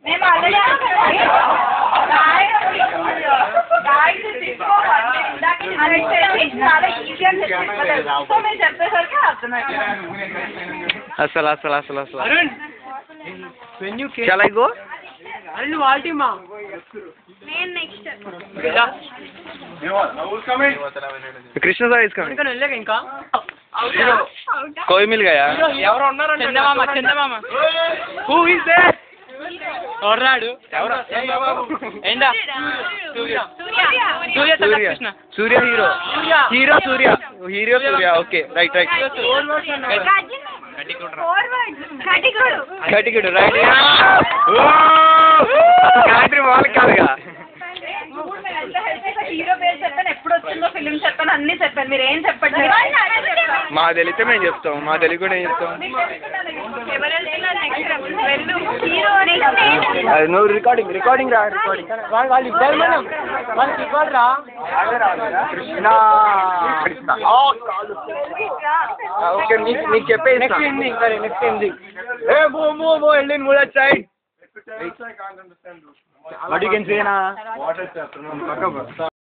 మేము ఆల్రెడీ చాలా ఈజీ అని చెప్పలేదు. సో మీరు చెప్పేసరికి అర్థమైంది. అసలు అసలు అసలు అసలు చాలా ఇగో कृष्ण साहब इसका ఇంకా कोई मिल गया ఎవరు ఉన్నారు చందమామ హూ ఇస్ దేర్ ఎవరాడు ఏందా Surya Krishna Surya hero hero Surya hero Surya okay right right కటికుడు రైట్ గాయత్రి వాళ్ళకి కాదుగా హీరో పేరు చెప్పాను, ఎప్పుడు వచ్చిందో ఫిలిం చెప్పాను, అన్ని చెప్పాను. మీరు ఏం చెప్పండి. మా తెలిస్తే మేము చెప్తాం, మా తెలియకుండా ఏం చెప్తాం. అది నువ్వు రికార్డింగ్ రా కృష్ణ ఓకే నీకు చెప్పే next side What you can say na?